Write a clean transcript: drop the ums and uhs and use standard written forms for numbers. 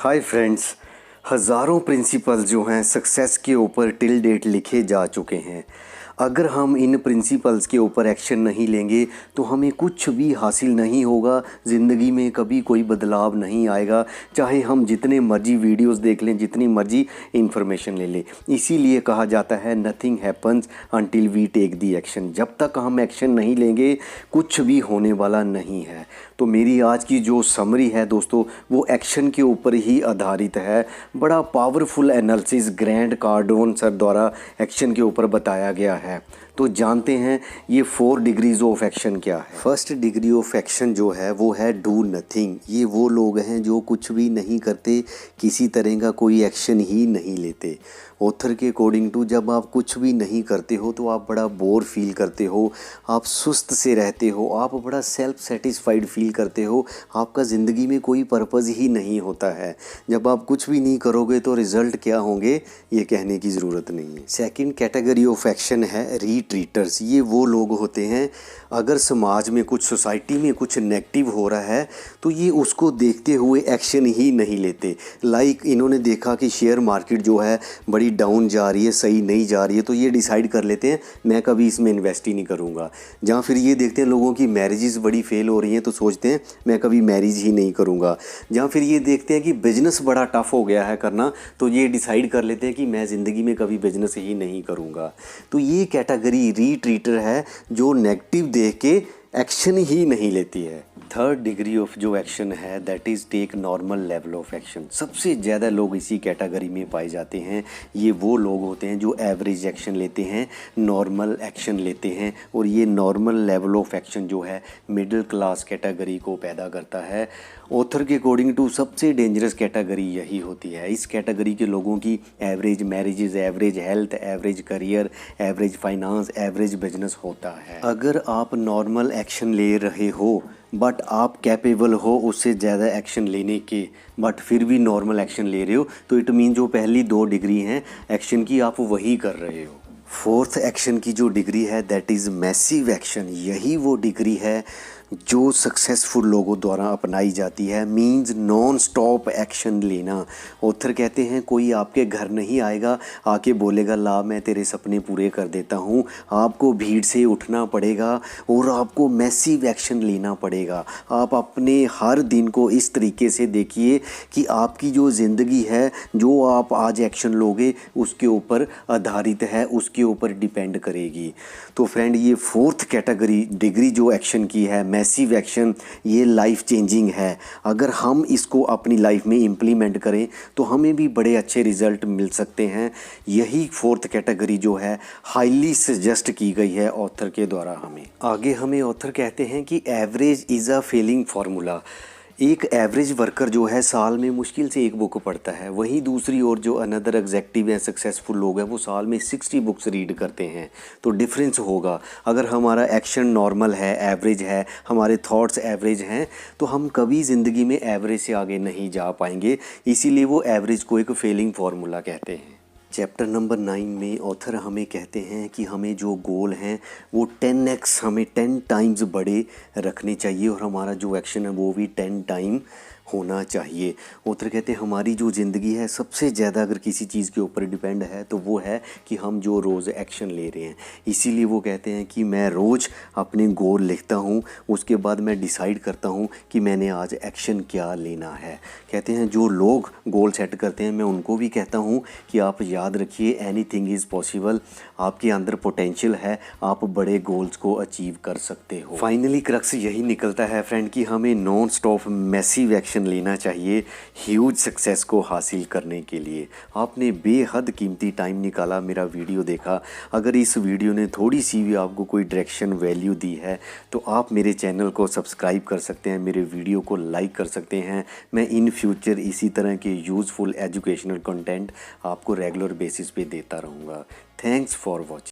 Hi friends, हज़ारों principles जो हैं सक्सेस के ऊपर टिल डेट लिखे जा चुके हैं। अगर हम इन प्रिंसिपल्स के ऊपर एक्शन नहीं लेंगे तो हमें कुछ भी हासिल नहीं होगा, ज़िंदगी में कभी कोई बदलाव नहीं आएगा, चाहे हम जितने मर्जी वीडियोस देख लें, जितनी मर्जी इंफॉर्मेशन ले लें। इसीलिए कहा जाता है nothing happens until we take the action. जब तक हम एक्शन नहीं लेंगे कुछ भी होने वाला नहीं है। तो मेरी आज की जो समरी है दोस्तों, वो एक्शन के ऊपर ही आधारित है। बड़ा powerful analysis Grant Cardone sir द्वारा एक्शन के ऊपर बताया गया है। तो जानते हैं ये 4 डिग्रीज ऑफ एक्शन क्या है। फर्स्ट डिग्री ऑफ एक्शन जो है वो है डू नथिंग। ये वो लोग हैं जो कुछ भी नहीं करते, किसी तरह का कोई एक्शन ही नहीं लेते। ऑथर के अकॉर्डिंग टू जब आप कुछ भी नहीं करते हो तो आप बड़ा बोर फील करते हो, आप सुस्त से रहते हो, आप बड़ा सेल्फ सेटिस्फाइड फील करते हो, आपका ज़िंदगी में कोई पर्पज़ ही नहीं होता है। जब आप कुछ भी नहीं करोगे तो रिज़ल्ट क्या होंगे ये कहने की ज़रूरत नहीं है। सेकंड कैटेगरी ऑफ एक्शन है रीट्रीटर्स। ये वो लोग होते हैं, अगर समाज में कुछ, सोसाइटी में कुछ नेगेटिव हो रहा है तो ये उसको देखते हुए एक्शन ही नहीं लेते। लाइक इन्होंने देखा कि शेयर मार्केट जो है बड़ी डाउन जा रही है, सही नहीं जा रही है, तो ये डिसाइड कर लेते हैं मैं कभी इसमें इन्वेस्ट ही नहीं करूँगा। जहाँ फिर ये देखते हैं लोगों की मैरिजेस बड़ी फेल हो रही हैं तो सोचते हैं मैं कभी मैरिज ही नहीं करूँगा। जहाँ फिर ये देखते हैं कि बिजनेस बड़ा टफ हो गया है करना, तो ये डिसाइड कर लेते हैं कि मैं ज़िंदगी में कभी बिजनेस ही नहीं करूँगा। तो ये कैटेगरी रीट्रीटर है जो नेगेटिव देख के एक्शन ही नहीं लेती है। थर्ड डिग्री ऑफ जो एक्शन है that is take normal level of action. सबसे ज़्यादा लोग इसी कैटेगरी में पाए जाते हैं। ये वो लोग होते हैं जो एवरेज एक्शन लेते हैं, नॉर्मल एक्शन लेते हैं, और ये नॉर्मल लेवल ऑफ एक्शन जो है मिडिल क्लास कैटेगरी को पैदा करता है। ऑथर के अकॉर्डिंग टू सबसे डेंजरस कैटेगरी यही होती है। इस कैटेगरी के लोगों की average marriages, average health, average career, average finance, average business होता है। अगर आप नॉर्मल एक्शन ले रहे हो बट आप कैपेबल हो उससे ज़्यादा एक्शन लेने के, बट फिर भी नॉर्मल एक्शन ले रहे हो, तो इट मीन जो पहली 2 डिग्री हैं एक्शन की आप वही कर रहे हो। फोर्थ एक्शन की जो डिग्री है दैट इज़ मैसिव एक्शन। यही वो डिग्री है जो सक्सेसफुल लोगों द्वारा अपनाई जाती है। मींस नॉन स्टॉप एक्शन लेना। ऑथर कहते हैं कोई आपके घर नहीं आएगा, आके बोलेगा ला मैं तेरे सपने पूरे कर देता हूँ। आपको भीड़ से उठना पड़ेगा और आपको मैसिव एक्शन लेना पड़ेगा। आप अपने हर दिन को इस तरीके से देखिए कि आपकी जो ज़िंदगी है, जो आप आज एक्शन लोगे उसके ऊपर आधारित है, उसके ऊपर डिपेंड करेगी। तो फ्रेंड, ये फोर्थ कैटेगरी डिग्री जो एक्शन की है मैसिव एक्शन, ये लाइफ चेंजिंग है। अगर हम इसको अपनी लाइफ में इम्प्लीमेंट करें तो हमें भी बड़े अच्छे रिजल्ट मिल सकते हैं। यही फोर्थ कैटेगरी जो है हाईली सजेस्ट की गई है ऑथर के द्वारा हमें। आगे हमें ऑथर कहते हैं कि average is a failing formula. एक एवरेज वर्कर जो है साल में मुश्किल से 1 बुक पढ़ता है, वहीं दूसरी ओर जो अनदर एग्जेक्टिव हैं, सक्सेसफुल लोग हैं, वो साल में 60 बुक्स रीड करते हैं। तो डिफरेंस होगा। अगर हमारा एक्शन नॉर्मल है, एवरेज है, हमारे थॉट्स एवरेज हैं, तो हम कभी ज़िंदगी में एवरेज से आगे नहीं जा पाएंगे। इसीलिए वो एवरेज को एक फेलिंग फार्मूला कहते हैं। चैप्टर नंबर 9 में ऑथर हमें कहते हैं कि हमें जो गोल हैं वो 10x, हमें 10 टाइम्स बड़े रखने चाहिए, और हमारा जो एक्शन है वो भी 10 टाइम होना चाहिए। ऑथर कहते हैं हमारी जो ज़िंदगी है सबसे ज़्यादा अगर किसी चीज़ के ऊपर डिपेंड है तो वो है कि हम जो रोज़ एक्शन ले रहे हैं। इसीलिए वो कहते हैं कि मैं रोज़ अपने गोल लिखता हूँ, उसके बाद मैं डिसाइड करता हूँ कि मैंने आज एक्शन क्या लेना है। कहते हैं जो लोग गोल सेट करते हैं, मैं उनको भी कहता हूँ कि आप याद रखिए एनीथिंग इज़ पॉसिबल। आपके अंदर पोटेंशियल है, आप बड़े गोल्स को अचीव कर सकते हो। फाइनली क्रक्स यही निकलता है फ्रेंड कि हमें नॉन स्टॉप मैसिव एक्शन लेना चाहिए ह्यूज सक्सेस को हासिल करने के लिए। आपने बेहद कीमती टाइम निकाला, मेरा वीडियो देखा। अगर इस वीडियो ने थोड़ी सी भी आपको कोई डायरेक्शन वैल्यू दी है तो आप मेरे चैनल को सब्सक्राइब कर सकते हैं, मेरे वीडियो को लाइक कर सकते हैं। मैं इन फ्यूचर इसी तरह के यूज़फुल एजुकेशनल कंटेंट आपको रेगुलर बेसिस पे देता रहूँगा। Thanks for watching.